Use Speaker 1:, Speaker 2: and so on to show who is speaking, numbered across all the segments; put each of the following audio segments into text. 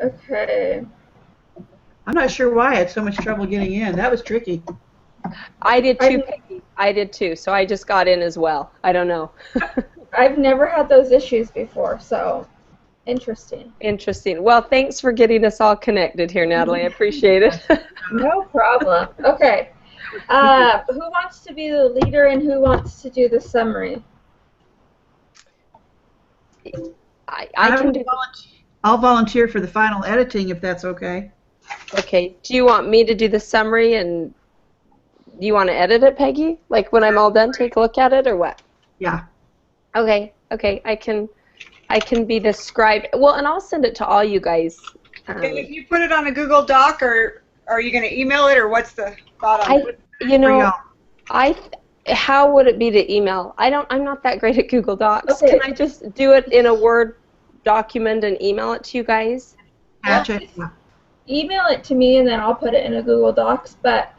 Speaker 1: Okay.
Speaker 2: I'm not sure why I had so much trouble getting in. That was tricky.
Speaker 3: I did too,
Speaker 1: I've,
Speaker 3: Peggy. I did too, so I just got in as well. I don't know.
Speaker 1: I've never had those issues before, so interesting.
Speaker 3: Interesting. Well, thanks for getting us all connected here, Natalie. I appreciate it.
Speaker 1: No problem. Okay. Who wants to be the leader and who wants to do the summary?
Speaker 3: I can do.
Speaker 2: I'll volunteer for the final editing if that's okay.
Speaker 3: Okay. Do you want me to do the summary and do you want to edit it, Peggy? Like when I'm all done, take a look at it or what?
Speaker 2: Yeah.
Speaker 3: Okay. Okay. I can be the scribe. Well, and I'll send it to all you guys.
Speaker 4: And if you put it on a Google Doc, or are you going to email it, or what's the thought on it?
Speaker 3: You know, how would it be to email? I'm not that great at Google Docs.
Speaker 1: Okay.
Speaker 3: Can I just do it in a Word document and email it to you guys?
Speaker 2: Patch it.
Speaker 1: Email it to me and then I'll put it in a Google Docs, but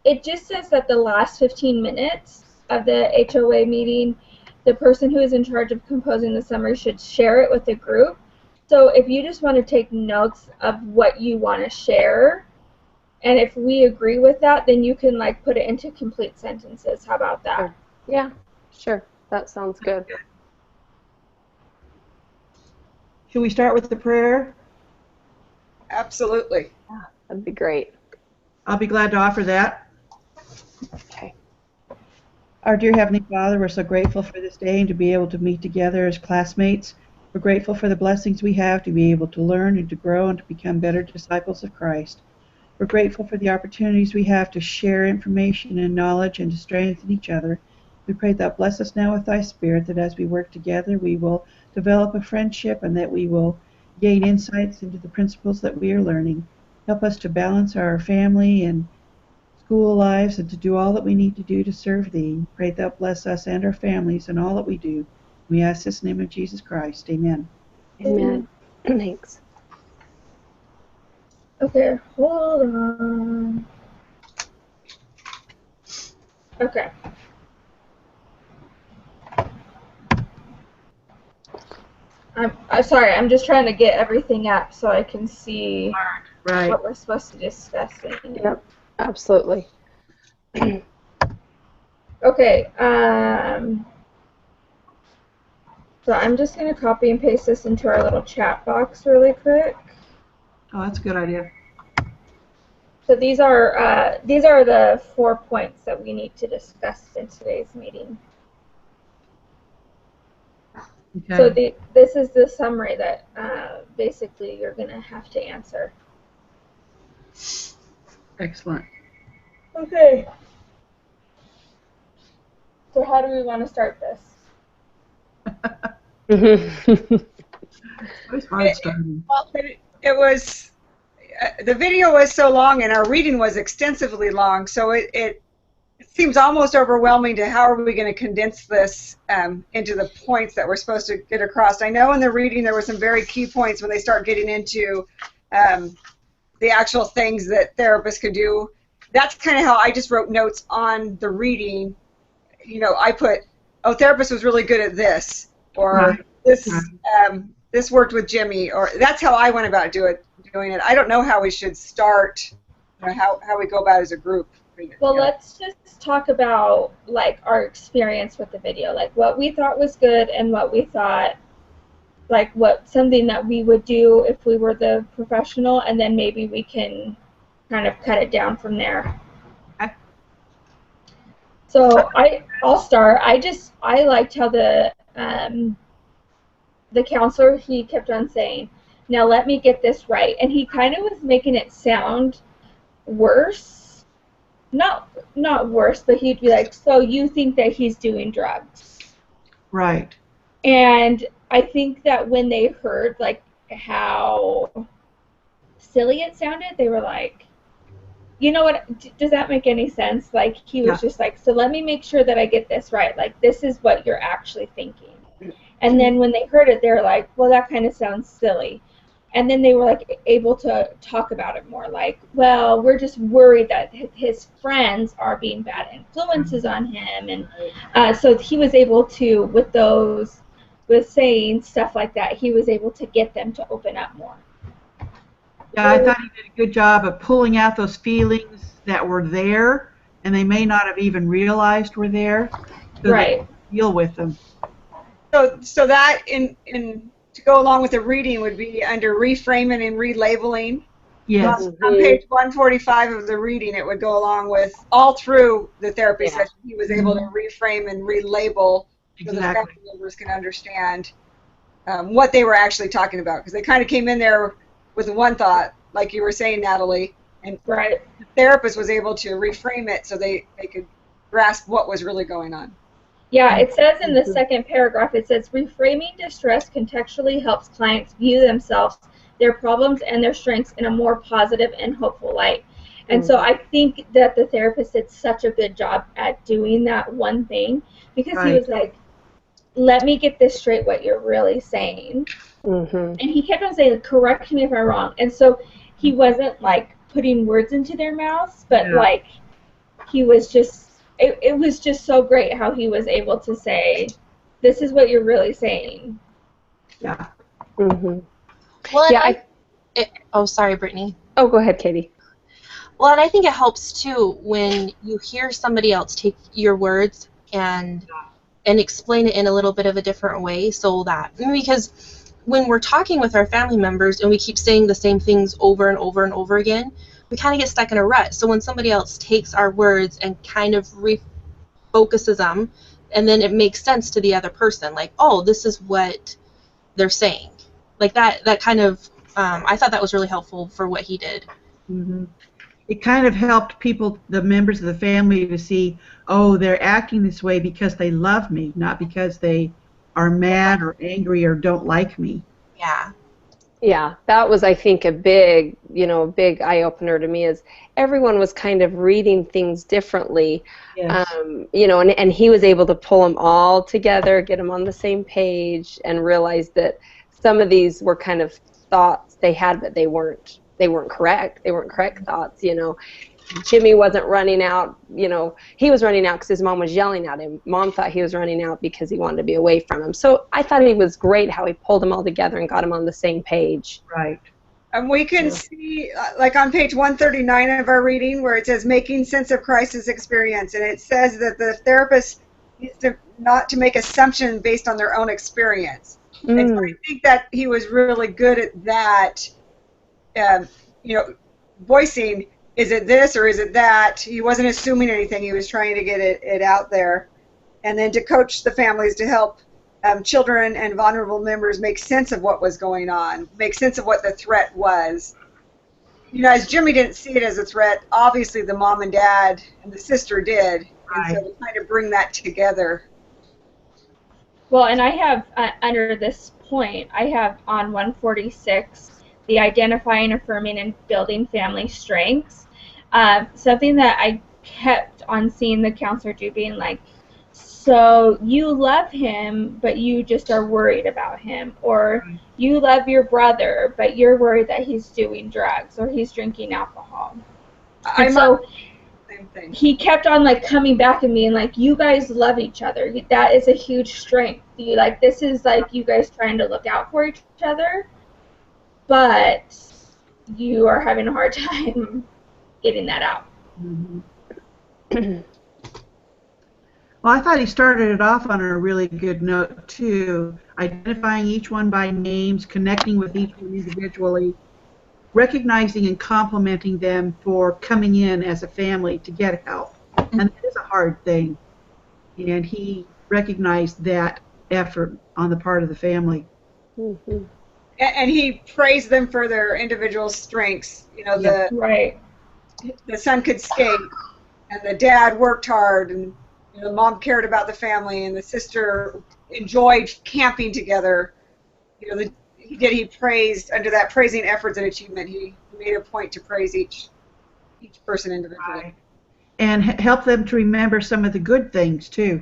Speaker 1: it just says that the last 15 minutes of the HOA meeting, the person who is in charge of composing the summary should share it with the group. So if you just want to take notes of what you want to share, and if we agree with that, then you can like put it into complete sentences. How about that?
Speaker 3: Yeah, sure. That sounds good.
Speaker 2: Should we start with the prayer?
Speaker 4: Absolutely.
Speaker 3: Yeah, that'd be great.
Speaker 2: I'll be glad to offer that.
Speaker 3: Okay.
Speaker 2: Our dear Heavenly Father, we're so grateful for this day and to be able to meet together as classmates. We're grateful for the blessings we have to be able to learn and to grow and to become better disciples of Christ. We're grateful for the opportunities we have to share information and knowledge and to strengthen each other. We pray that bless us now with thy Spirit, that as we work together we will develop a friendship and that we will gain insights into the principles that we are learning. Help us to balance our family and school lives and to do all that we need to do to serve thee. Pray thou bless us and our families and all that we do. We ask this in the name of Jesus Christ. Amen.
Speaker 3: Amen. Thanks.
Speaker 1: Okay, hold on. Okay. I'm sorry, I'm just trying to get everything up so I can see what we're supposed to discuss.
Speaker 3: Yep, absolutely.
Speaker 1: Okay, so I'm just going to copy and paste this into our little chat box really quick.
Speaker 2: Oh, that's a good idea.
Speaker 1: So these are the 4 points that we need to discuss in today's meeting.
Speaker 2: Okay.
Speaker 1: So this is the summary that basically you're going to have to answer.
Speaker 2: Excellent.
Speaker 1: Okay. So how do we want to start this?
Speaker 4: It was the video was so long and our reading was extensively long, so it seems almost overwhelming to how are we going to condense this into the points that we're supposed to get across. I know in the reading there were some very key points when they start getting into the actual things that therapists could do. That's kind of how I just wrote notes on the reading. You know, I put, oh, therapist was really good at this, or this worked with Jimmy, or that's how I went about doing it. I don't know how we should start, you know, how we go about as a group.
Speaker 1: Well, let's just talk about like our experience with the video, like what we thought was good and what we thought, like what something that we would do if we were the professional, and then maybe we can kind of cut it down from there.
Speaker 2: Okay.
Speaker 1: So I'll start. I liked how the counselor, he kept on saying, now let me get this right, and he kind of was making it sound worse. Not worse, but he'd be like, so you think that he's doing drugs?
Speaker 2: Right.
Speaker 1: And I think that when they heard like how silly it sounded, they were like, you know what, does that make any sense? Like he was just like, so let me make sure that I get this right. Like this is what you're actually thinking. And then when they heard it, they were like, well, that kind of sounds silly. And then they were like able to talk about it more, like, well, we're just worried that his friends are being bad influences on him, and so he was able to, with was saying stuff like that, he was able to get them to open up more.
Speaker 2: Yeah, I thought he did a good job of pulling out those feelings that were there, and they may not have even realized were there, so they could deal with them.
Speaker 4: So that to go along with the reading would be under reframing and relabeling.
Speaker 2: Yes.
Speaker 4: On page 145 of the reading, it would go along with all through the therapy session. He was able to reframe and relabel so the family members can understand what they were actually talking about, because they kind of came in there with one thought, like you were saying, Natalie, and the therapist was able to reframe it so they could grasp what was really going on.
Speaker 1: Yeah, it says in the second paragraph, it says, reframing distress contextually helps clients view themselves, their problems, and their strengths in a more positive and hopeful light. And so I think that the therapist did such a good job at doing that one thing, because he was like, let me get this straight, what you're really saying. And he kept on saying, correct me if I'm wrong. And so he wasn't like putting words into their mouths, but like he was just, it was just so great how he was able to say, this is what you're really saying.
Speaker 2: Yeah.
Speaker 5: Well, oh, sorry, Brittany.
Speaker 3: Oh, go ahead, Katie.
Speaker 5: Well, and I think it helps too when you hear somebody else take your words and explain it in a little bit of a different way, so that, because when we're talking with our family members and we keep saying the same things over and over and over again, we kind of get stuck in a rut. So when somebody else takes our words and kind of refocuses them, and then it makes sense to the other person, like, oh, this is what they're saying. Like that kind of, I thought that was really helpful for what he did.
Speaker 2: It kind of helped people, the members of the family, to see, oh, they're acting this way because they love me, not because they are mad or angry or don't like me.
Speaker 5: Yeah.
Speaker 3: Yeah, that was, I think, a big eye-opener to me, is everyone was kind of reading things differently, and he was able to pull them all together, get them on the same page, and realize that some of these were kind of thoughts they had, but they weren't correct. They weren't correct thoughts, Jimmy wasn't running out, he was running out because his mom was yelling at him. Mom thought he was running out because he wanted to be away from him. So I thought it was great how he pulled them all together and got them on the same page.
Speaker 2: Right.
Speaker 4: And we can see, like on page 139 of our reading, where it says making sense of crisis experience, and it says that the therapist needs not to make assumptions based on their own experience. And so I think that he was really good at that, voicing, is it this or is it that? He wasn't assuming anything. He was trying to get it out there. And then to coach the families to help children and vulnerable members make sense of what was going on, make sense of what the threat was. As Jimmy didn't see it as a threat, obviously the mom and dad and the sister did. And so to kind of bring that together.
Speaker 1: Well, and I have, under this point, I have on 146, the identifying, affirming, and building family strengths. Something that I kept on seeing the counselor do, being like, so you love him, but you just are worried about him. Or you love your brother, but you're worried that he's doing drugs or he's drinking alcohol. And so he kept on like coming back and being like, you guys love each other. That is a huge strength. This is like you guys trying to look out for each other, but you are having a hard time getting that out.
Speaker 2: Well, I thought he started it off on a really good note, too, identifying each one by names, connecting with each one individually, recognizing and complimenting them for coming in as a family to get help. And that is a hard thing. And he recognized that effort on the part of the family.
Speaker 4: And he praised them for their individual strengths. The son could skate, and the dad worked hard, and the mom cared about the family, and the sister enjoyed camping together. He praised, under that praising efforts and achievement, he made a point to praise each person individually.
Speaker 2: Right. And help them to remember some of the good things, too.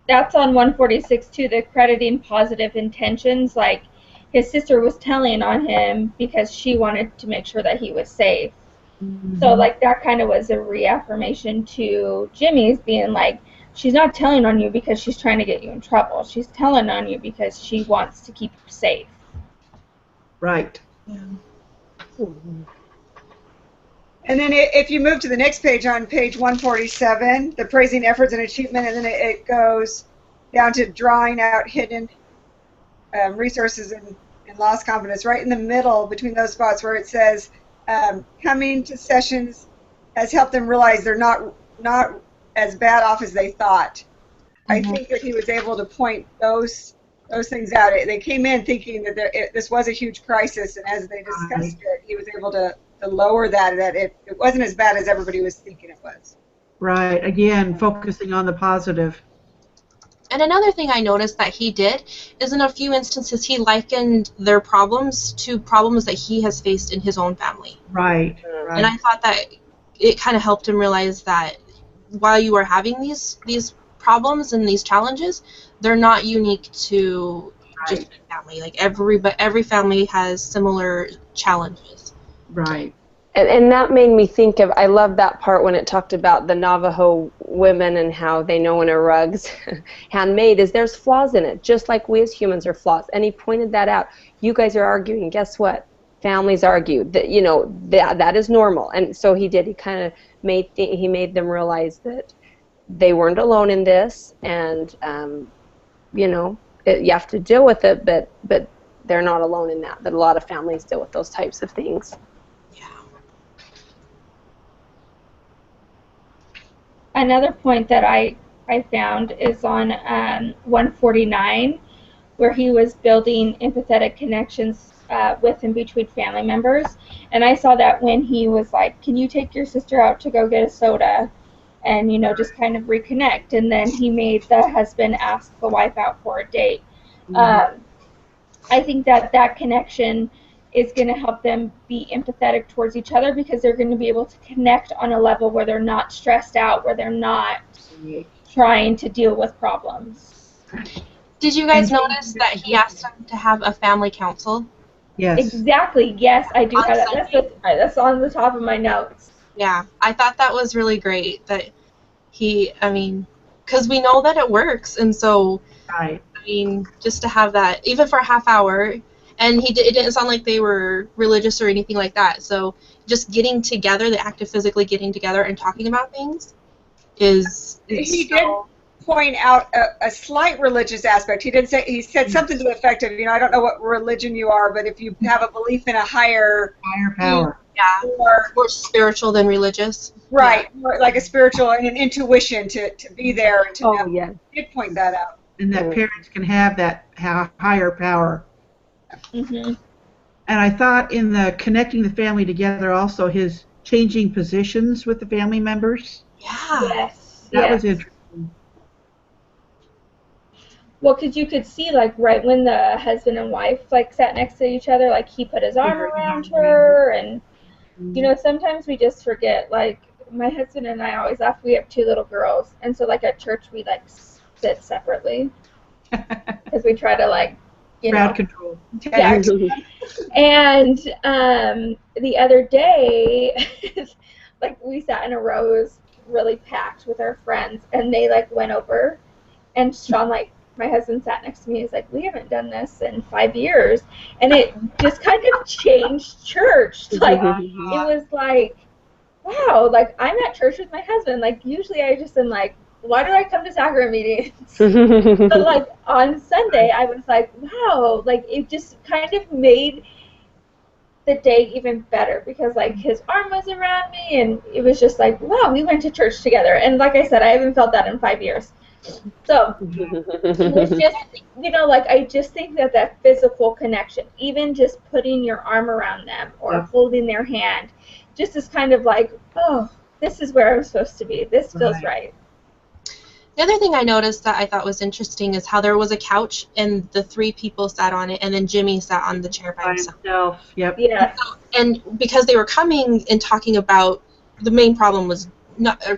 Speaker 1: That's on 146 too, the crediting positive intentions. Like his sister was telling on him because she wanted to make sure that he was safe. So like that kind of was a reaffirmation to Jimmy's, being like, she's not telling on you because she's trying to get you in trouble. She's telling on you because she wants to keep you safe.
Speaker 2: Right.
Speaker 4: Yeah. And then if you move to the next page, on page 147, the praising efforts and achievement, and then it goes down to drawing out hidden resources and lost confidence. Right in the middle, between those spots where it says, coming to sessions has helped them realize they're not as bad off as they thought. I think that he was able to point those things out. They came in thinking that this was a huge crisis, and as they discussed it, he was able to lower that it wasn't as bad as everybody was thinking it was.
Speaker 2: Right. Again, focusing on the positive.
Speaker 5: And another thing I noticed that he did is in a few instances he likened their problems to problems that he has faced in his own family.
Speaker 2: Right.
Speaker 5: And I thought that it kind of helped him realize that while you are having these problems and these challenges, they're not unique to just family. Like every family has similar challenges.
Speaker 2: Right.
Speaker 3: And that made me think of, I love that part when it talked about the Navajo women and how they know when a rug's handmade is there's flaws in it, just like we as humans are flaws. And he pointed that out. You guys are arguing. Guess what? Families argue. That is normal. And so he did. He kind of made them realize that they weren't alone in this, and you have to deal with it, but they're not alone in that. That a lot of families deal with those types of things.
Speaker 1: Another point that I found is on 149, where he was building empathetic connections with and between family members. And I saw that when he was like, can you take your sister out to go get a soda? And, just kind of reconnect. And then he made the husband ask the wife out for a date. I think that connection is going to help them be empathetic towards each other, because they're going to be able to connect on a level where they're not stressed out, where they're not trying to deal with problems.
Speaker 5: Did you guys notice that he asked them to have a family council?
Speaker 2: Yes.
Speaker 1: Exactly. Yes, I do have that. That's on the top of my notes.
Speaker 5: Yeah, I thought that was really great that because we know that it works, and so, just to have that, even for a half hour, and it didn't sound like they were religious or anything like that, so just getting together, the act of physically getting together and talking about things is
Speaker 4: He did point out a slight religious aspect. He said something to the effect of, I don't know what religion you are, but if you have a belief in a higher
Speaker 2: power.
Speaker 5: Yeah, more spiritual than religious.
Speaker 4: Right, more like a spiritual and an intuition to be there and to know.
Speaker 3: Yeah.
Speaker 4: He did point that out.
Speaker 2: And that parents can have that higher power.
Speaker 1: Mm-hmm.
Speaker 2: And I thought in the connecting the family together also, his changing positions with the family members.
Speaker 5: Yeah.
Speaker 1: Yes.
Speaker 2: That was interesting.
Speaker 1: Well, because you could see, right when the husband and wife, sat next to each other, he put his arm around her, and, sometimes we just forget, my husband and I always laugh, we have 2 little girls, and so, at church, we, sit separately, because we try to,
Speaker 2: crowd control.
Speaker 1: Yeah. And the other day, we sat in a row, it was really packed with our friends, and they, went over, and Sean, my husband sat next to me. He's like, we haven't done this in 5 years. And it just kind of changed church. It was wow, I'm at church with my husband. Usually I just am why do I come to sacrament meetings? But on Sunday, I was wow, it just kind of made the day even better, because his arm was around me, and it was just wow, we went to church together. And like I said, I haven't felt that in 5 years. So it's just, I just think that physical connection, even just putting your arm around them or holding their hand, just is kind of oh, this is where I'm supposed to be. This feels right.
Speaker 5: The other thing I noticed that I thought was interesting is how there was a couch and the 3 people sat on it, and then Jimmy sat on the chair by himself.
Speaker 2: Yep.
Speaker 1: Yeah.
Speaker 5: And because they were coming and talking about the main problem was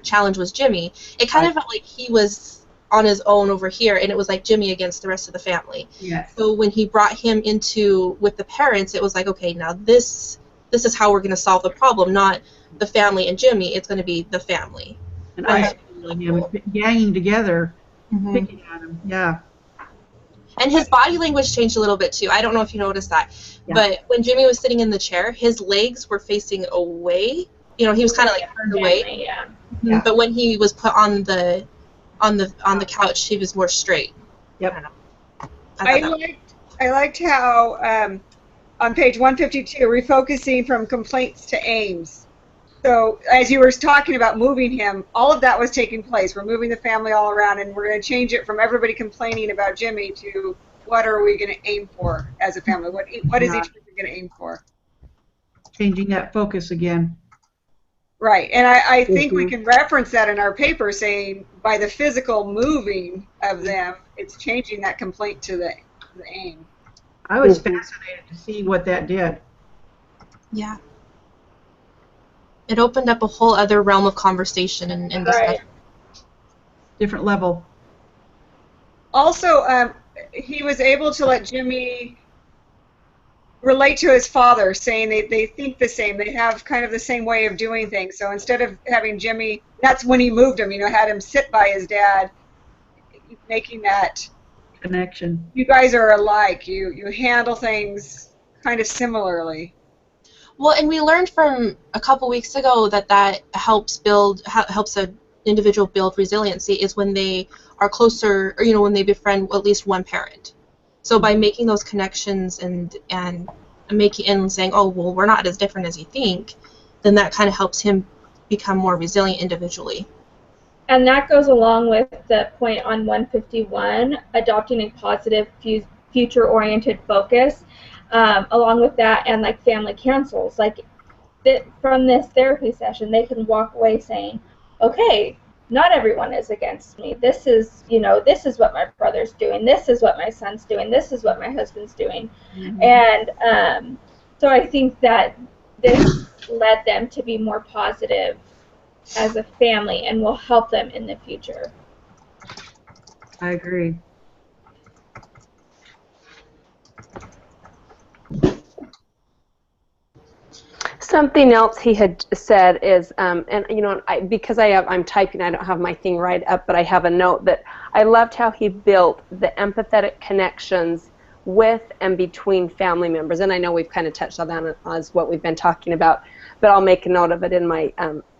Speaker 5: challenge was Jimmy, it kind of felt like he was on his own over here, and it was Jimmy against the rest of the family.
Speaker 2: Yes.
Speaker 5: So when he brought him into with the parents, it was okay, now this is how we're going to solve the problem, not the family and Jimmy. It's going to be the family.
Speaker 2: And circling him, ganging together,
Speaker 5: Mhm.
Speaker 2: picking at him. Yeah.
Speaker 5: And his body language changed a little bit too. I don't know if you noticed that,
Speaker 2: Yeah.
Speaker 5: but when Jimmy was sitting in the chair, his legs were facing away. You know, he was kind of like turned away.
Speaker 1: Yeah.
Speaker 2: Yeah.
Speaker 5: But when he was put on the couch, he was more straight.
Speaker 2: Yep.
Speaker 4: I liked how on page 152, refocusing from complaints to aims. So as you were talking about moving him, all of that was taking place. We're moving the family all around, and we're going to change it from everybody complaining about Jimmy to what are we going to aim for as a family? What is each person going to aim for?
Speaker 2: Changing that focus again.
Speaker 4: Right, and I think we can reference that in our paper, saying by the physical moving of them, it's changing that complaint to the aim.
Speaker 2: I was fascinated to see what that did.
Speaker 5: Yeah. It opened up a whole other realm of conversation and discussion.
Speaker 1: Right.
Speaker 2: Different level.
Speaker 4: Also, he was able to let Jimmy relate to his father, saying they think the same. They have kind of the same way of doing things. So instead of having Jimmy, that's when he moved him, had him sit by his dad, making that
Speaker 2: connection.
Speaker 4: You guys are alike. You handle things kind of similarly.
Speaker 5: Well, and we learned from a couple weeks ago that helps an individual build resiliency is when they are closer, or when they befriend at least one parent. So by making those connections and saying, oh well, we're not as different as you think, then that kind of helps him become more resilient individually.
Speaker 1: And that goes along with the point on 151, adopting a positive future-oriented focus. Along with that, and like family councils, from this therapy session, they can walk away saying, okay, not everyone is against me. This is what my brother's doing. This is what my son's doing. This is what my husband's doing. Mm-hmm. And so I think that this led them to be more positive as a family and will help them in the future.
Speaker 2: I agree.
Speaker 3: Something else he had said is, because I'm typing, I don't have my thing right up, but I have a note that I loved how he built the empathetic connections with and between family members. And I know we've kind of touched on that as what we've been talking about, but I'll make a note of it in my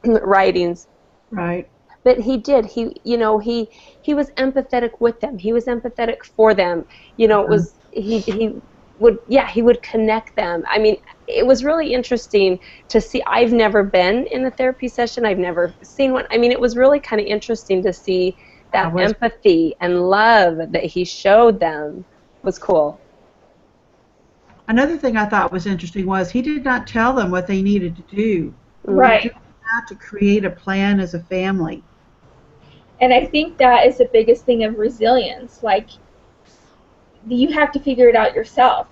Speaker 3: writings.
Speaker 2: Right.
Speaker 3: But he did. He was empathetic with them. He was empathetic for them. It was he would connect them. I mean, it was really interesting to see. I've never been in a therapy session. I've never seen one. I mean, it was really kind of interesting to see that empathy and love that he showed them was cool.
Speaker 2: Another thing I thought was interesting was he did not tell them what they needed to do.
Speaker 1: Right.
Speaker 2: He had to create a plan as a family.
Speaker 1: And I think that is the biggest thing of resilience. You have to figure it out yourself.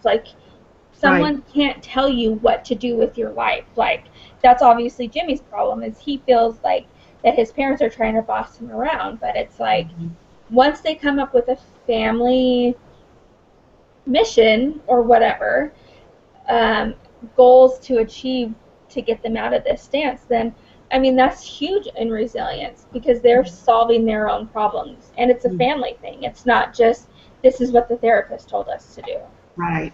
Speaker 1: Someone can't tell you what to do with your life. That's obviously Jimmy's problem, is he feels like that his parents are trying to boss him around. But it's once they come up with a family mission or whatever, goals to achieve to get them out of this stance, then that's huge in resilience, because they're solving their own problems, and it's a family thing. It's not just this is what the therapist told us to do.
Speaker 2: Right.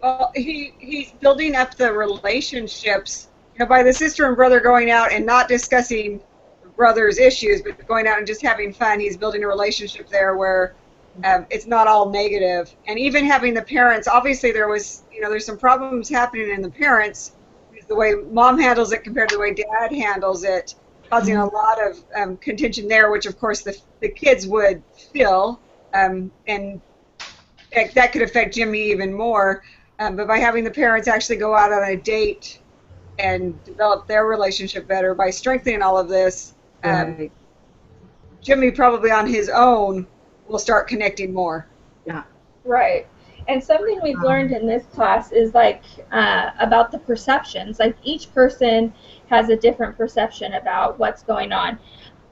Speaker 4: Well, he's building up the relationships, by the sister and brother going out and not discussing brother's issues, but going out and just having fun. He's building a relationship there where it's not all negative. And even having the parents, obviously there's some problems happening in the parents, the way mom handles it compared to the way dad handles it, causing a lot of contention there, which of course the kids would feel, and that could affect Jimmy even more. But by having the parents actually go out on a date and develop their relationship better, by strengthening all of this, Jimmy probably on his own will start connecting more.
Speaker 2: Yeah.
Speaker 1: Right. And something we've learned in this class is about the perceptions. Each person has a different perception about what's going on.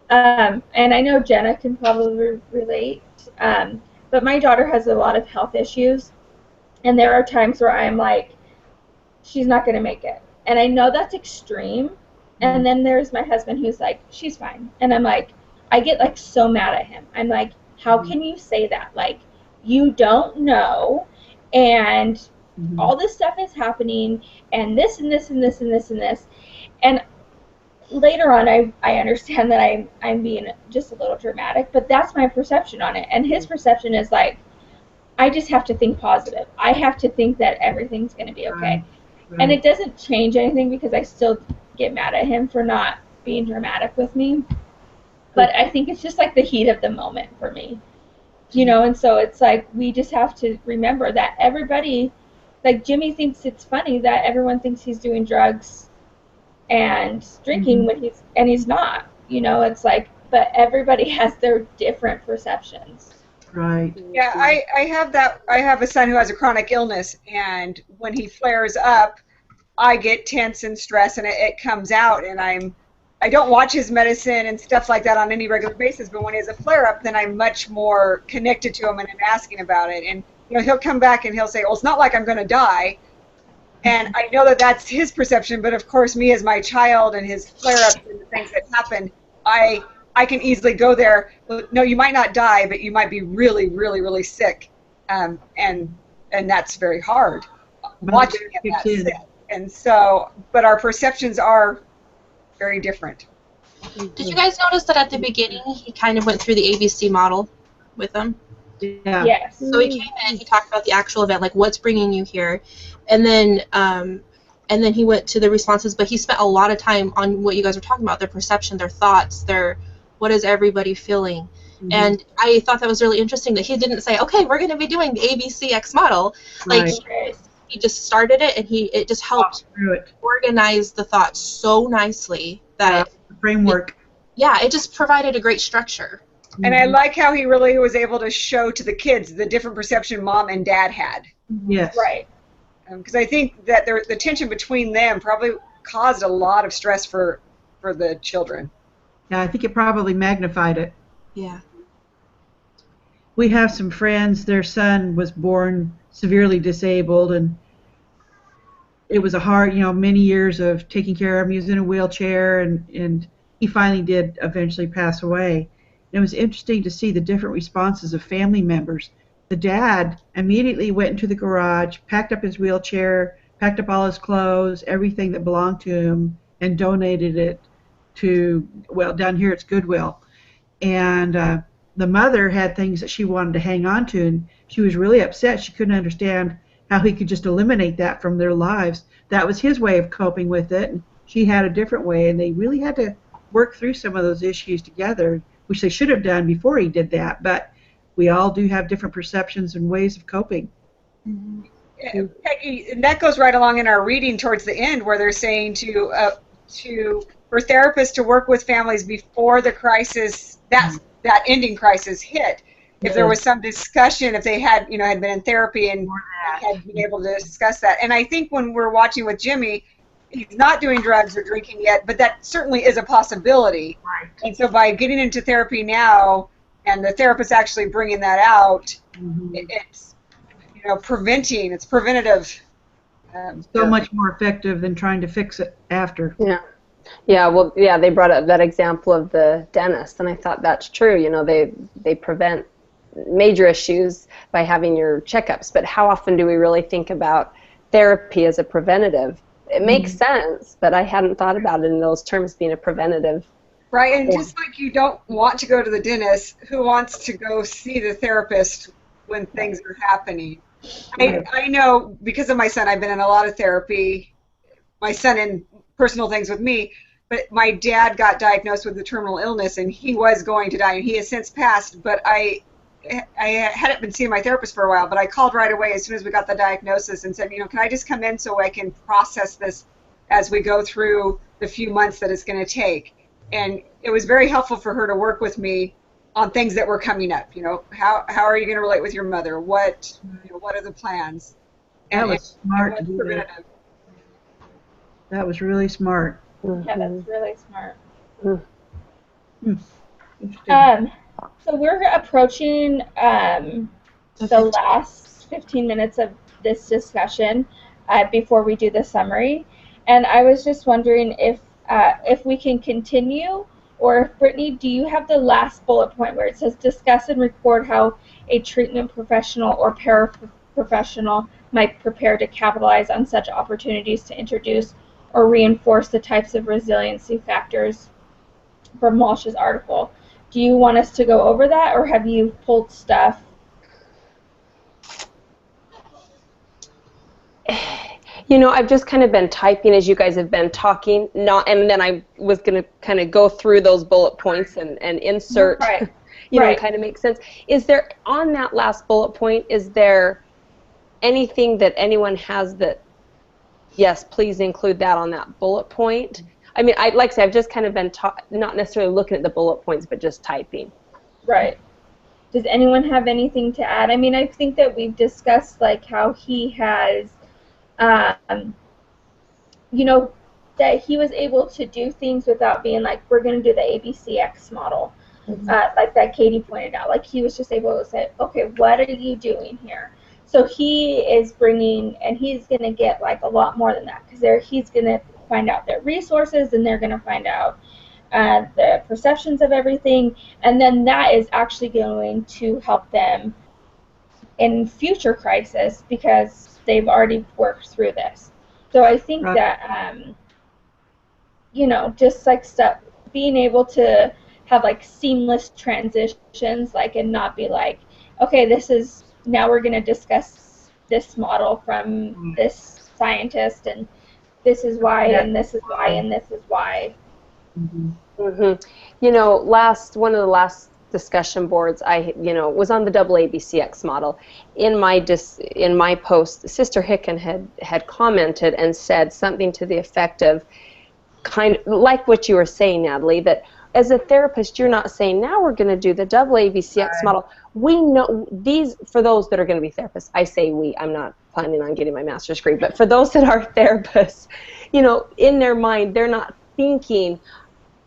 Speaker 1: And I know Jenna can probably relate. But my daughter has a lot of health issues. And there are times where I'm like, she's not going to make it. And I know that's extreme. And then there's my husband who's like, she's fine. And I'm like, I get like so mad at him. I'm like, how can you say that? Like, you don't know, and all this stuff is happening, and this and this and this and this and this. And later on, I understand that I'm being just a little dramatic, but that's my perception on it. And his perception is like, I just have to think positive. I have to think that everything's going to be okay. Right. And it doesn't change anything because I still get mad at him for not being dramatic with me. But I think it's just like the heat of the moment for me. You know, and so it's like we just have to remember that everybody, like Jimmy thinks it's funny that everyone thinks he's doing drugs and drinking when he's not. You know, it's like, but everybody has their different perceptions.
Speaker 2: Right.
Speaker 4: Yeah, I have that. I have a son who has a chronic illness, and when he flares up, I get tense and stressed, and it comes out, and I don't watch his medicine and stuff like that on any regular basis, but when he has a flare-up, then I'm much more connected to him and I'm asking about it. And, you know, he'll come back and he'll say, well, it's not like I'm going to die. And I know that that's his perception, but of course, me as my child and his flare-ups and the things that happen, I can easily go there. Well, no, you might not die, but you might be really, really, really sick. And that's very hard, watching him that sick. And so, but our perceptions are very different.
Speaker 5: Did you guys notice that at the beginning he kind of went through the ABC model with them?
Speaker 2: Yeah.
Speaker 1: Yes.
Speaker 5: So he came in, he talked about the actual event, like what's bringing you here, and then he went to the responses, but he spent a lot of time on what you guys were talking about, their perception, their thoughts, what is everybody feeling. And I thought that was really interesting that he didn't say, okay, we're going to be doing the ABCX model. Like, he just started it, and it just helped organize the thoughts so nicely that
Speaker 2: framework.
Speaker 5: It just provided a great structure.
Speaker 4: And I like how he really was able to show to the kids the different perception mom and dad had.
Speaker 2: Yes.
Speaker 1: Right.
Speaker 4: Because I think that the tension between them probably caused a lot of stress for the children.
Speaker 2: Yeah, I think it probably magnified it.
Speaker 5: Yeah.
Speaker 2: We have some friends, their son was born severely disabled, and it was a hard, many years of taking care of him. He was in a wheelchair, and he finally did eventually pass away. And it was interesting to see the different responses of family members. The dad immediately went into the garage, packed up his wheelchair, packed up all his clothes, everything that belonged to him, and donated it to, well, down here it's Goodwill. And the mother had things that she wanted to hang on to, and she was really upset. She couldn't understand how he could just eliminate that from their lives. That was his way of coping with it, and she had a different way, and they really had to work through some of those issues together, which they should have done before he did that. But we all do have different perceptions and ways of coping.
Speaker 4: Peggy, and that goes right along in our reading towards the end, where they're saying for therapists to work with families before the crisis, that ending crisis hit. If there was some discussion, if they had been in therapy and had been able to discuss that. And I think when we're watching with Jimmy, he's not doing drugs or drinking yet, but that certainly is a possibility.
Speaker 2: Right.
Speaker 4: And so by getting into therapy now, and the therapist actually bringing that out, it's preventing. It's preventative.
Speaker 2: So much more effective than trying to fix it after.
Speaker 3: Yeah, they brought up that example of the dentist, and I thought that's true. They prevent major issues by having your checkups, but how often do we really think about therapy as a preventative? It makes sense, but I hadn't thought about it in those terms, being a preventative.
Speaker 4: Right, and just like you don't want to go to the dentist, who wants to go see the therapist when things are happening? I know, because of my son, I've been in a lot of therapy, my son in personal things with me, but my dad got diagnosed with a terminal illness, and he was going to die, and he has since passed, but I hadn't been seeing my therapist for a while, but I called right away as soon as we got the diagnosis and said, can I just come in so I can process this as we go through the few months that it's going to take? And it was very helpful for her to work with me on things that were coming up. How are you going to relate with your mother? What are the plans?
Speaker 2: That was smart to do that. That was really smart.
Speaker 1: Yeah, that's really smart.
Speaker 2: Interesting.
Speaker 1: So we're approaching the last 15 minutes of this discussion before we do the summary, and I was just wondering if we can continue, Or Brittany, do you have the last bullet point where it says discuss and record how a treatment professional or paraprofessional might prepare to capitalize on such opportunities to introduce or reinforce the types of resiliency factors from Walsh's article? Do you want us to go over that, or have you pulled stuff?
Speaker 3: You know, I've just kind of been typing as you guys have been talking, and then I was going to kind of go through those bullet points and insert,
Speaker 1: right.
Speaker 3: Kind of make sense. Is there, on that last bullet point, is there anything that anyone has that, yes, please include that on that bullet point? I mean, like I said, I've just kind of been not necessarily looking at the bullet points, but just typing.
Speaker 1: Right. Does anyone have anything to add? I mean, I think that we've discussed, like, how he has, that he was able to do things without being like, we're going to do the ABCX model, like that Katie pointed out. Like, he was just able to say, okay, what are you doing here? So he is bringing, and he's going to get, like, a lot more than that, because he's going to find out their resources, and they're going to find out the perceptions of everything, and then that is actually going to help them in future crisis because they've already worked through this. So I think that, just like stuff, being able to have like seamless transitions, like, and not be like, okay, now we're going to discuss this model from this scientist, and this is why, and this is why, and this is why.
Speaker 3: Mm-hmm. One of the last discussion boards I was on the double ABCX model. In my post, Sister Hicken had commented and said something to the effect of, kind of like what you were saying, Natalie, that as a therapist, you're not saying, now we're going to do the double ABCX model. We know these, for those that are going to be therapists, I say we, I'm not planning on getting my master's degree, but for those that are therapists, in their mind, they're not thinking,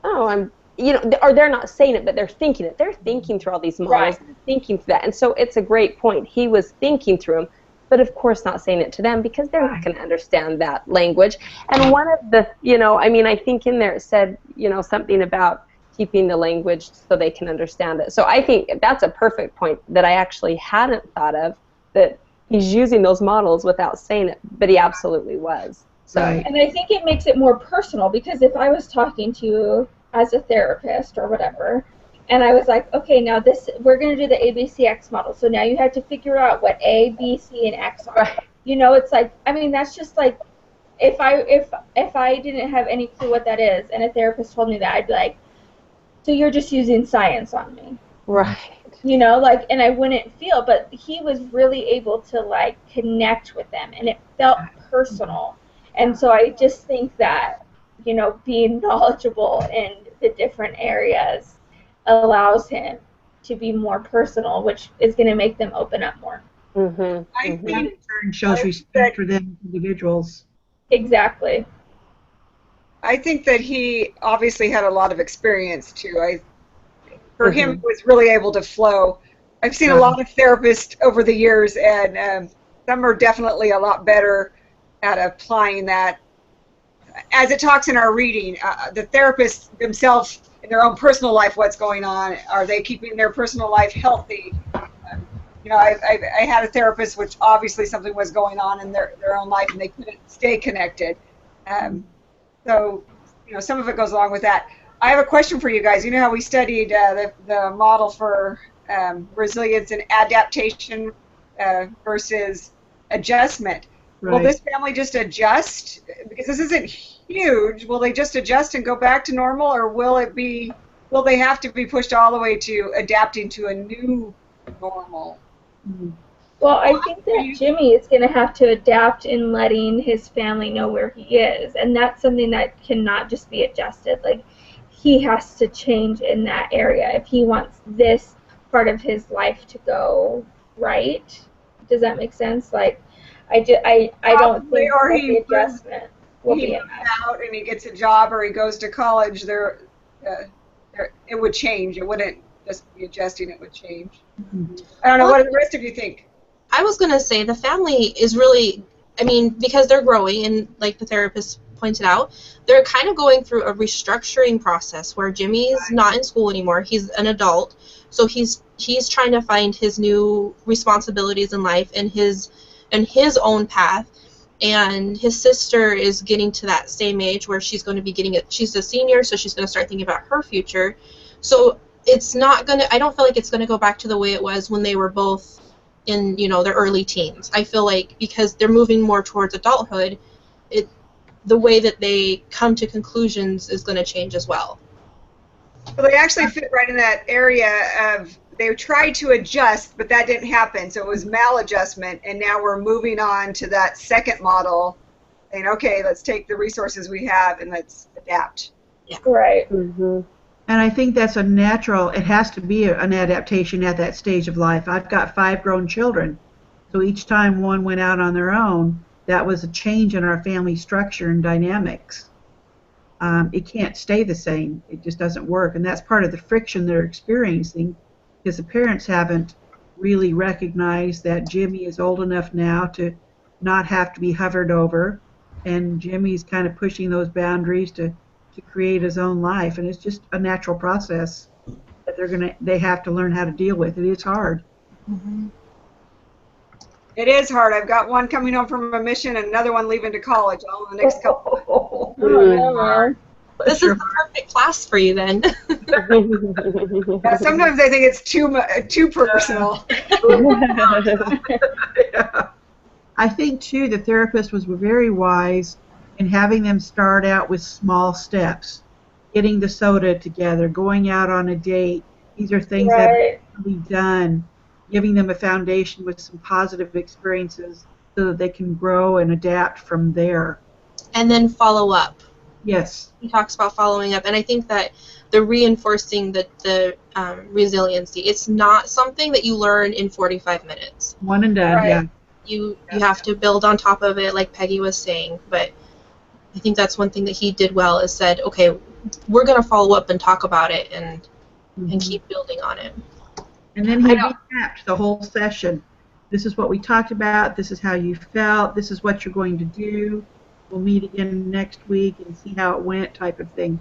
Speaker 3: or they're not saying it, but they're thinking it. They're thinking through all these models, thinking through that. And so it's a great point. He was thinking through them, but of course not saying it to them because they're not going to understand that language. And one of the, I think in there it said, something about keeping the language so they can understand it. So I think that's a perfect point that I actually hadn't thought of, that he's using those models without saying it, but he absolutely was. So.
Speaker 1: And I think it makes it more personal, because if I was talking to you as a therapist or whatever, and I was like, okay, now we're going to do the ABCX model, so now you have to figure out what A, B, C, and X are.
Speaker 3: Right.
Speaker 1: It's like, that's just like, if I didn't have any clue what that is, and a therapist told me that, I'd be like, so you're just using science on me.
Speaker 3: Right.
Speaker 1: And I wouldn't feel, but he was really able to, like, connect with them, and it felt personal. And so I just think that, being knowledgeable in the different areas allows him to be more personal, which is going to make them open up more.
Speaker 2: I think that in turn shows respect for them individuals.
Speaker 1: Exactly.
Speaker 4: I think that he obviously had a lot of experience too. For him, he was really able to flow. I've seen a lot of therapists over the years, and some are definitely a lot better at applying that. As it talks in our reading, the therapists themselves, in their own personal life, what's going on? Are they keeping their personal life healthy? I had a therapist, which obviously something was going on in their own life, and they couldn't stay connected. So, some of it goes along with that. I have a question for you guys. You know how we studied the model for resilience and adaptation versus adjustment. Right. Will this family just adjust? Because this isn't huge. Will they just adjust and go back to normal, or will they have to be pushed all the way to adapting to a new normal?
Speaker 1: Well, I think that Jimmy is going to have to adapt in letting his family know where he is, and that's something that cannot just be adjusted. Like, he has to change in that area if he wants this part of his life to go right. Does that make sense? Like, I don't think that the adjustment will be enough.
Speaker 4: Out and he gets a job, or he goes to college. It would change. It wouldn't just be adjusting. It would change. I don't know. What do the rest of you think?
Speaker 5: I was going to say the family is really, because they're growing, and like the therapist pointed out, they're kind of going through a restructuring process where Jimmy's not in school anymore. He's an adult, so he's trying to find his new responsibilities in life and his own path. And his sister is getting to that same age where she's going to be getting it. She's a senior, so she's going to start thinking about her future. So it's not going to, I don't feel like it's going to go back to the way it was when they were both in, you know, their early teens. I feel like because they're moving more towards adulthood, the way that they come to conclusions is going to change as well.
Speaker 4: Well, they actually fit right in that area of, they tried to adjust, but that didn't happen. So it was maladjustment, and now we're moving on to that second model. And okay, let's take the resources we have and let's adapt.
Speaker 5: Yeah.
Speaker 1: Right.
Speaker 2: And I think that's a natural, it has to be an adaptation at that stage of life. I've got 5 grown children, so each time one went out on their own, that was a change in our family structure and dynamics. It can't stay the same. It just doesn't work, and that's part of the friction they're experiencing, because the parents haven't really recognized that Jimmy is old enough now to not have to be hovered over, and Jimmy's kind of pushing those boundaries to create his own life, and it's just a natural process that they have to learn how to deal with. It is hard.
Speaker 4: It is hard. I've got one coming home from a mission and another one leaving to college all in the next couple.
Speaker 5: This is the perfect class for you then.
Speaker 4: Yeah, sometimes I think it's too personal.
Speaker 2: Yeah. I think, too, the therapist was very wise in having them start out with small steps, getting the soda together, going out on a date. These are things that can be done, giving them a foundation with some positive experiences so that they can grow and adapt from there.
Speaker 5: And then follow up.
Speaker 2: Yes.
Speaker 5: He talks about following up, and I think that the reinforcing the resiliency, it's not something that you learn in 45 minutes.
Speaker 2: One and done, yeah.
Speaker 5: You have to build on top of it, like Peggy was saying, but I think that's one thing that he did well, is said, okay, we're going to follow up and talk about it and keep building on it.
Speaker 2: And then he recapped the whole session. This is what we talked about. This is how you felt. This is what you're going to do. We'll meet again next week and see how it went, type of thing.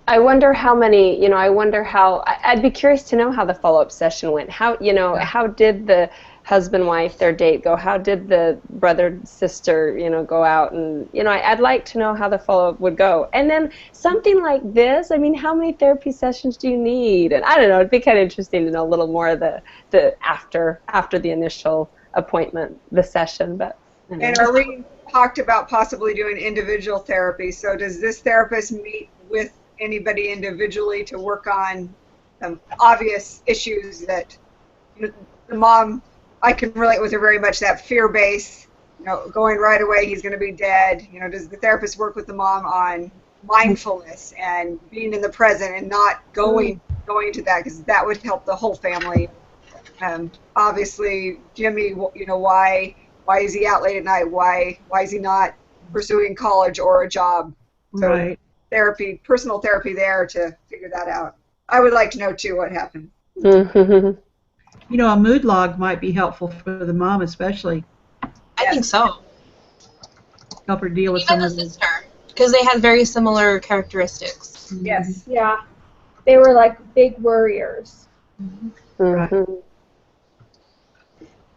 Speaker 3: I wonder how many, I'd be curious to know how the follow-up session went. How did the husband-wife, their date go? How did the brother-sister, go out? And, I'd like to know how the follow-up would go. And then something like this, I mean, how many therapy sessions do you need? And I don't know, it'd be kind of interesting to know a little more of the after the initial appointment, the session. But
Speaker 4: And Irene talked about possibly doing individual therapy. So does this therapist meet with anybody individually to work on obvious issues that the mom, I can relate with her very much, that fear base, going right away, he's going to be dead. Does the therapist work with the mom on mindfulness and being in the present and not going to that, because that would help the whole family. Obviously, Jimmy, why is he out late at night? Why is he not pursuing college or a job? So
Speaker 2: Right.
Speaker 4: therapy, personal therapy there to figure that out. I would like to know too what happened.
Speaker 2: A mood log might be helpful for the mom, especially.
Speaker 5: I think so.
Speaker 2: Help her deal with
Speaker 5: Even
Speaker 2: some
Speaker 5: the
Speaker 2: of the.
Speaker 5: sister, because they had very similar characteristics.
Speaker 4: Yes.
Speaker 1: Yeah. They were like big worriers.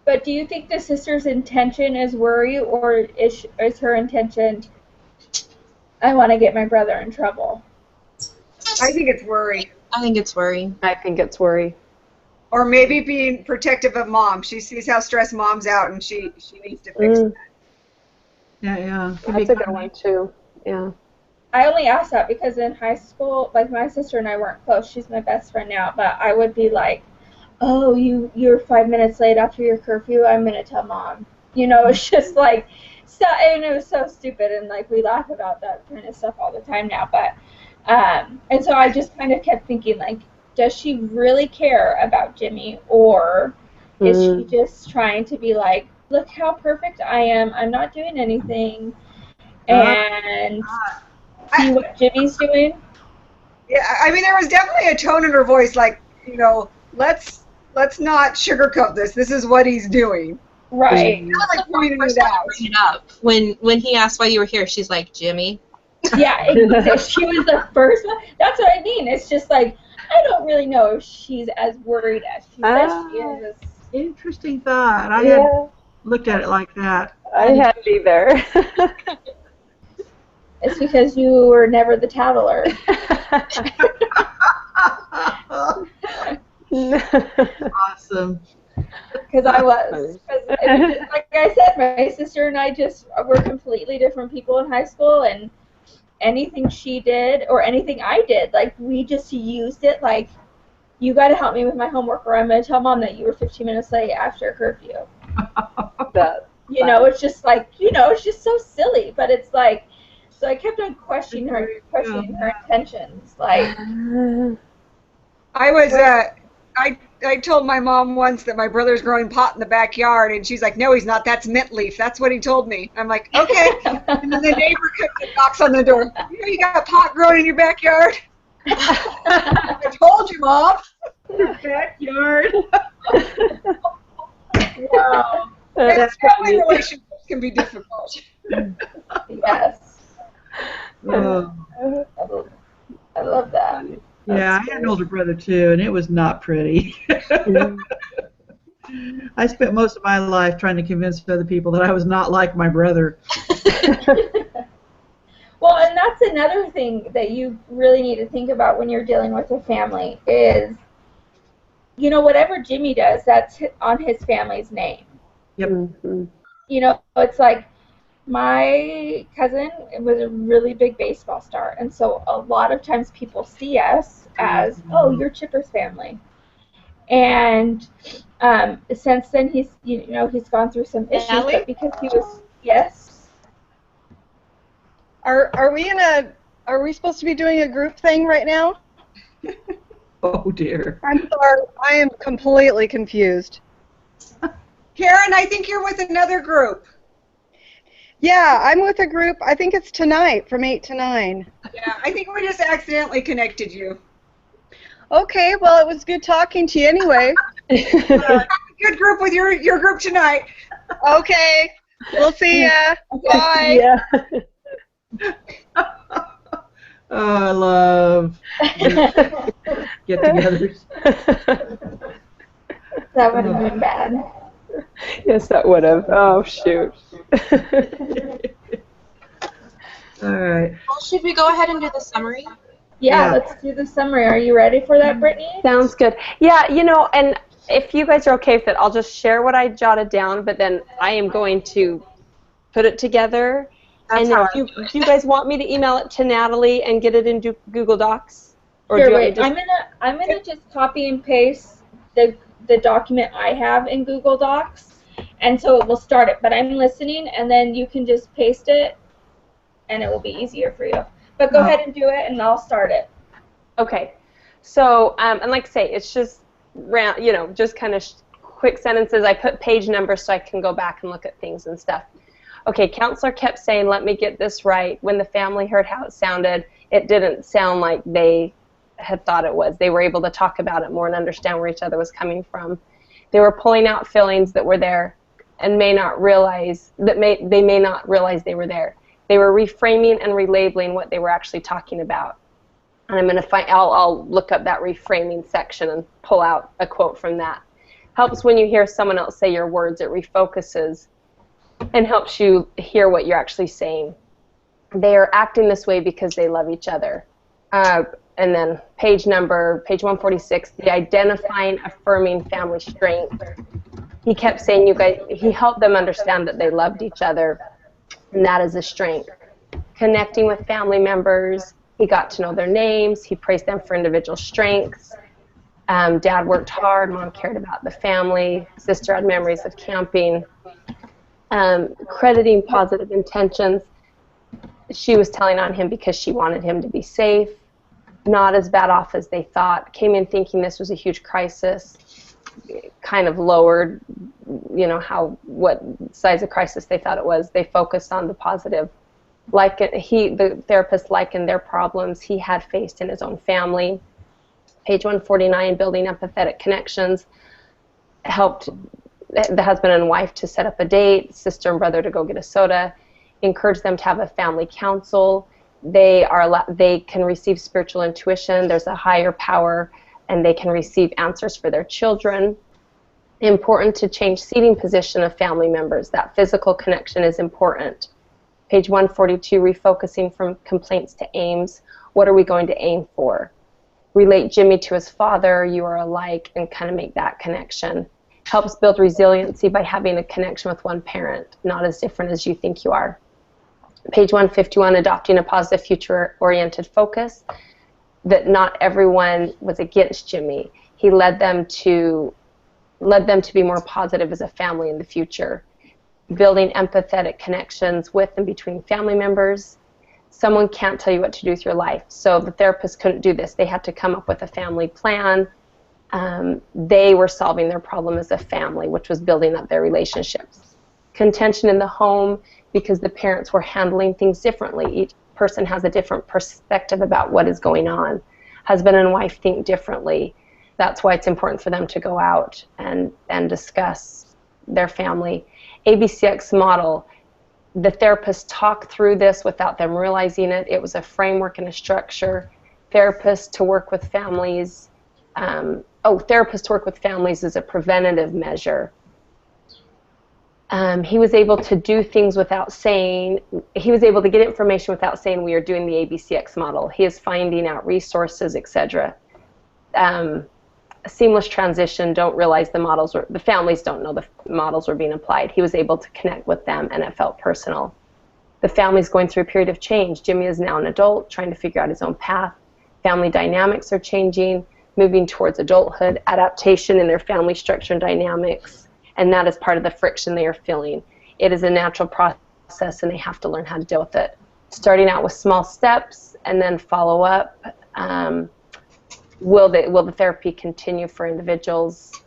Speaker 1: But do you think the sister's intention is worry, or is her intention, I want to get my brother in trouble?
Speaker 4: I think it's worry.
Speaker 5: I think it's worry.
Speaker 3: I think it's worry.
Speaker 4: Or maybe being protective of mom. She sees how stressed mom's out and she needs to fix that.
Speaker 2: Yeah.
Speaker 3: That's a good one, too. Yeah.
Speaker 1: I only asked that because in high school, like, my sister and I weren't close. She's my best friend now, but I would be like, oh, you're 5 minutes late after your curfew, I'm going to tell mom. It's just like, so, and it was so stupid, and like we laugh about that kind of stuff all the time now, but, and so I just kind of kept thinking, like, does she really care about Jimmy, or is she just trying to be like, look how perfect I am, I'm not doing anything, and see what Jimmy's doing?
Speaker 4: Yeah, I mean, there was definitely a tone in her voice, like, let's not sugarcoat this. This is what he's doing.
Speaker 1: Right.
Speaker 4: Like pointing it out.
Speaker 5: Bring it up. When he asked why you were here, she's like, Jimmy.
Speaker 1: Yeah, she was the first one. That's what I mean. It's just like, I don't really know if she's as worried as she says she is.
Speaker 2: Interesting thought. I
Speaker 3: Yeah.
Speaker 2: hadn't looked at it like that.
Speaker 3: I hadn't either.
Speaker 1: It's because you were never the tattler.
Speaker 2: Awesome.
Speaker 1: Because I was. 'Cause like I said, my sister and I just were completely different people in high school, and anything she did or anything I did, like, we just used it like, you got to help me with my homework, or I'm going to tell Mom that you were 15 minutes late after curfew. You know, it's just like, you know, it's just so silly, but it's like, so I kept on questioning her intentions. Like,
Speaker 4: I was, I told my mom once that my brother's growing pot in the backyard, and she's like, no, he's not. That's mint leaf. That's what he told me. I'm like, okay. And then the neighbor comes and knocks on the door. You know, you got pot growing in your backyard? I told you, Mom.
Speaker 2: Backyard.
Speaker 1: wow.
Speaker 4: And family relationships can be difficult.
Speaker 1: Yes.
Speaker 2: Oh.
Speaker 1: I love that.
Speaker 2: Yeah, I had an older brother too, and it was not pretty. I spent most of my life trying to convince other people that I was not like my brother.
Speaker 1: Well, and that's another thing that you really need to think about when you're dealing with a family is, you know, whatever Jimmy does, that's on his family's name.
Speaker 2: Yep.
Speaker 3: Mm-hmm.
Speaker 1: You know, it's like, my cousin was a really big baseball star, and so a lot of times people see us as, oh, you're Chipper's family. And since then, he's gone through some issues,
Speaker 6: Allie?
Speaker 1: but because he was, yes.
Speaker 6: Are we supposed to be doing a group thing right now?
Speaker 2: Oh dear.
Speaker 6: I'm sorry, I am completely confused.
Speaker 4: Karen, I think you're with another group.
Speaker 6: Yeah, I'm with a group. I think it's tonight from 8 to 9.
Speaker 4: Yeah, I think we just accidentally connected you.
Speaker 6: Okay, well, it was good talking to you anyway.
Speaker 4: Good group with your group tonight.
Speaker 6: Okay, we'll see ya. Bye.
Speaker 3: Yeah.
Speaker 2: Oh, I love get-togethers.
Speaker 1: That would have been bad.
Speaker 3: Yes, that would have. Oh, shoot.
Speaker 2: All right.
Speaker 5: Well, should we go ahead and do the summary?
Speaker 1: Yeah,
Speaker 2: Yeah.
Speaker 1: let's do the summary. Are you ready for that, Brittany?
Speaker 3: Sounds good. Yeah, you know, and if you guys are okay with it, I'll just share what I jotted down, but then I am going to put it together.
Speaker 4: That's
Speaker 3: And
Speaker 4: how
Speaker 3: then do you guys want me to email it to Natalie and get it into Google Docs? Or
Speaker 1: Sure,
Speaker 3: do you want me
Speaker 1: wait.
Speaker 3: to just...
Speaker 1: I'm gonna just copy and paste the document I have in Google Docs, and so it will start it. But I'm listening, and then you can just paste it, and it will be easier for you. But go ahead and do it, and I'll start it.
Speaker 3: Okay. So, and like I say, it's just, just kind of quick sentences. I put page numbers so I can go back and look at things and stuff. Okay, counselor kept saying, let me get this right. When the family heard how it sounded, it didn't sound like they had thought it was. They were able to talk about it more and understand where each other was coming from. They were pulling out feelings that were there and they may not realize they were there. They were reframing and relabeling what they were actually talking about. And I'm going to I'll look up that reframing section and pull out a quote from that. Helps when you hear someone else say your words. It refocuses and helps you hear what you're actually saying. They are acting this way because they love each other. And then page 146, the identifying, affirming family strength. He kept saying he helped them understand that they loved each other, and that is a strength. Connecting with family members, he got to know their names, he praised them for individual strengths. Dad worked hard, Mom cared about the family, sister had memories of camping. Crediting positive intentions. She was telling on him because she wanted him to be safe. Not as bad off as they thought. Came in thinking this was a huge crisis. Kind of lowered, what size of crisis they thought it was. They focused on the positive. The therapist likened their problems he had faced in his own family. Page 149, building empathetic connections, helped the husband and wife to set up a date, sister and brother to go get a soda, encourage them to have a family council. They can receive spiritual intuition. There's a higher power, and they can receive answers for their children. Important to change seating position of family members. That physical connection is important. Page 142, refocusing from complaints to aims. What are we going to aim for? Relate Jimmy to his father, you are alike, and kind of make that connection. Helps build resiliency by having a connection with one parent, not as different as you think you are. Page 151, adopting a positive future-oriented focus. That not everyone was against Jimmy. He led them to be more positive as a family in the future. Building empathetic connections with and between family members. Someone can't tell you what to do with your life. So the therapist couldn't do this. They had to come up with a family plan. They were solving their problem as a family, which was building up their relationships. Contention in the home because the parents were handling things differently. Each person has a different perspective about what is going on. Husband and wife think differently. That's why it's important for them to go out and discuss their family. ABCX model, the therapists talk through this without them realizing it. It was a framework and a structure. Therapists to work with families. Therapists to work with families is a preventative measure. He was able to do things without saying, he was able to get information without saying we are doing the ABCX model. He is finding out resources, etc. A seamless transition, don't realize the families don't know the models were being applied. He was able to connect with them and it felt personal. The family's going through a period of change. Jimmy is now an adult, trying to figure out his own path. Family dynamics are changing, moving towards adulthood, adaptation in their family structure and dynamics, and that is part of the friction they are feeling. It is a natural process and they have to learn how to deal with it. Starting out with small steps and then follow up. Will the therapy continue for individuals?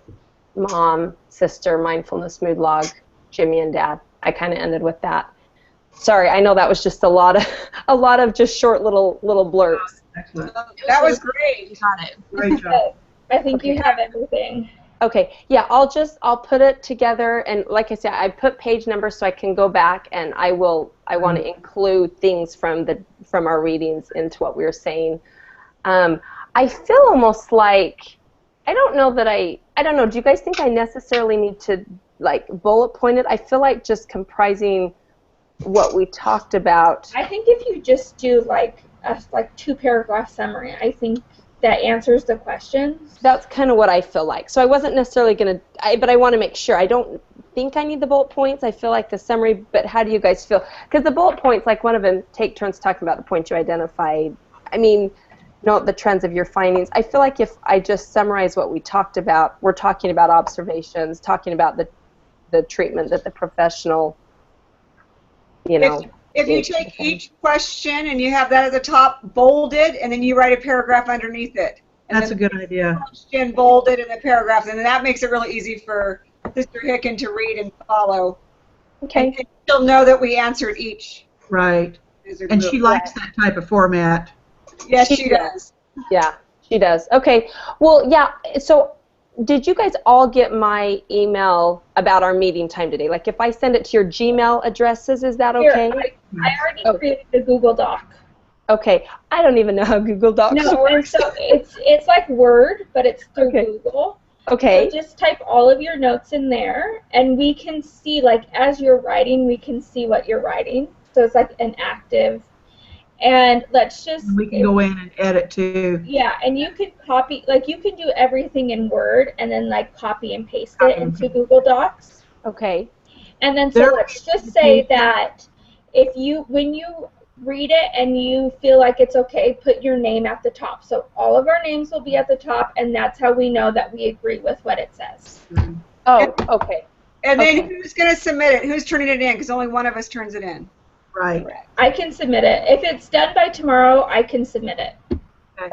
Speaker 3: Mom, sister, mindfulness, mood log, Jimmy and Dad. I kind of ended with that. Sorry, I know that was just a lot of just short little blurbs.
Speaker 2: Excellent.
Speaker 4: That was great.
Speaker 5: You got it.
Speaker 2: Great job.
Speaker 1: I think you have everything.
Speaker 3: Okay, yeah, I'll put it together, and like I said, I put page numbers so I can go back, and I want to include things from our readings into what we were saying. I feel almost like, I don't know, do you guys think I necessarily need to like bullet point it? I feel like just comprising what we talked about.
Speaker 1: I think if you just do like a 2-paragraph summary, I think that answers the questions.
Speaker 3: That's kind of what I feel like. So I wasn't necessarily but I want to make sure. I don't think I need the bullet points. I feel like the summary, but how do you guys feel? Because the bullet points, like one of them, take turns talking about the points you identified. I mean, note the trends of your findings. I feel like if I just summarize what we talked about, we're talking about observations, talking about the treatment that the professional,
Speaker 4: If you take each question and you have that at the top bolded, and then you write a paragraph underneath it. And
Speaker 2: That's a good idea.
Speaker 4: Question bolded in the paragraph, and then that makes it really easy for Sister Hicken to read and follow.
Speaker 3: Okay.
Speaker 4: And she'll know that we answered each.
Speaker 2: Right. And she likes that type of format.
Speaker 4: Yes, she does.
Speaker 3: Yeah, she does. Okay. Well, yeah, so did you guys all get my email about our meeting time today? Like if I send it to your Gmail addresses, is that okay?
Speaker 1: Here, I already created a Google Doc.
Speaker 3: Okay. I don't even know how Google Docs works.
Speaker 1: And so it's like Word, but it's through Google.
Speaker 3: Okay.
Speaker 1: So just type all of your notes in there, and we can see, like, as you're writing, we can see what you're writing. So it's like an active. And let's just...
Speaker 2: We can go in and edit too.
Speaker 1: Yeah, and you can copy, like, you can do everything in Word and then, like, copy and paste it into Google Docs.
Speaker 3: Okay.
Speaker 1: And then so let's just say that when you read it and you feel like it's okay, put your name at the top. So all of our names will be at the top, and that's how we know that we agree with what it says.
Speaker 3: Oh, okay.
Speaker 4: And then who's going to submit it? Who's turning it in? Because only one of us turns it in.
Speaker 2: Right.
Speaker 1: I can submit it. If it's done by tomorrow, I can submit it.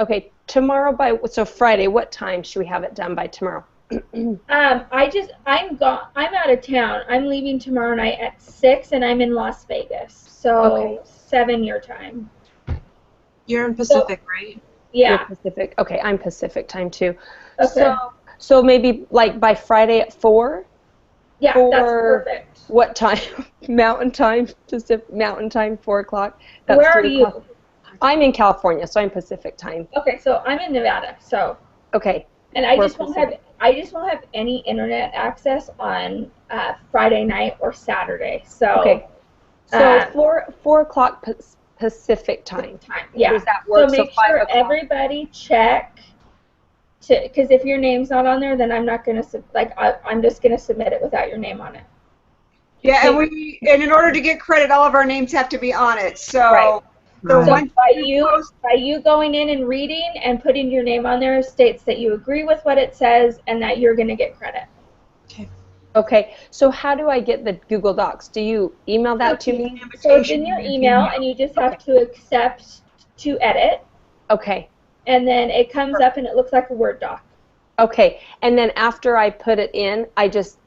Speaker 3: Okay, tomorrow so Friday, what time should we have it done by tomorrow?
Speaker 1: I'm out of town. I'm leaving tomorrow night at 6, and I'm in Las Vegas. So 7 your time.
Speaker 5: You're in Pacific, right?
Speaker 1: Yeah.
Speaker 3: You're Pacific. Okay, I'm Pacific time too.
Speaker 1: Okay.
Speaker 3: So maybe like by Friday at 4?
Speaker 1: Yeah,
Speaker 3: For
Speaker 1: that's perfect.
Speaker 3: what time? Mountain time, Mountain time, 4 o'clock. That's
Speaker 1: Where are
Speaker 3: 3
Speaker 1: you?
Speaker 3: o'clock. I'm in California, so I'm Pacific time.
Speaker 1: Okay, so I'm in Nevada, so.
Speaker 3: Okay.
Speaker 1: And I
Speaker 3: We're
Speaker 1: just won't have any internet access on Friday night or Saturday. So.
Speaker 3: Okay. So 4 o'clock Pacific time.
Speaker 1: Yeah.
Speaker 3: Does that work?
Speaker 1: So make sure everybody check. Because if your name's not on there, then I'm not gonna I'm just gonna submit it without your name on it.
Speaker 4: Yeah, and in order to get credit, all of our names have to be on it. So,
Speaker 1: right.
Speaker 4: So
Speaker 2: Right.
Speaker 1: by you going in and reading and putting your name on there states that you agree with what it says and that you're gonna get credit.
Speaker 3: Okay. So how do I get the Google Docs? Do you email that to me?
Speaker 1: So it's in your email, and you just have to accept to edit.
Speaker 3: Okay.
Speaker 1: And then it comes up and it looks like a Word doc.
Speaker 3: Okay. And then after I put it in, I just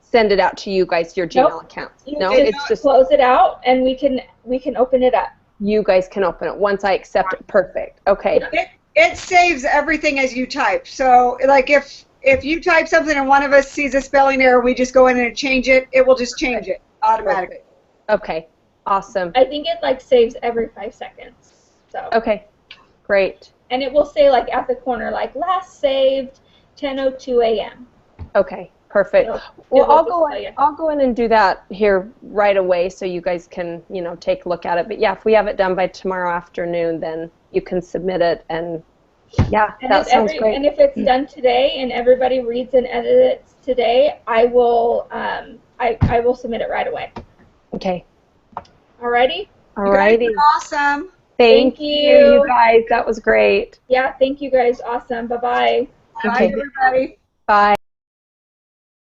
Speaker 3: send it out to you guys, your Gmail accounts. No, it's just
Speaker 1: close it out, and we can open it up.
Speaker 3: You guys can open it once I accept it. Perfect. Okay.
Speaker 4: It saves everything as you type. So, like if you type something and one of us sees a spelling error, we just go in and change it. It will just change it automatically.
Speaker 3: Okay. Awesome.
Speaker 1: I think it saves every 5 seconds. So.
Speaker 3: Okay. Great.
Speaker 1: And it will say at the corner last saved 10:02 a.m.
Speaker 3: Okay. Perfect. Well, I'll go in and do that here right away so you guys can, take a look at it. But yeah, if we have it done by tomorrow afternoon, then you can submit it, and yeah, that sounds great.
Speaker 1: And if it's done today and everybody reads and edits today, I will I will submit it right away.
Speaker 3: Okay.
Speaker 1: Alrighty?
Speaker 3: Alrighty.
Speaker 4: You guys are awesome.
Speaker 3: Thank you guys. That was great.
Speaker 1: Yeah, thank you guys. Awesome. Bye-bye.
Speaker 4: Bye, everybody.
Speaker 3: Bye.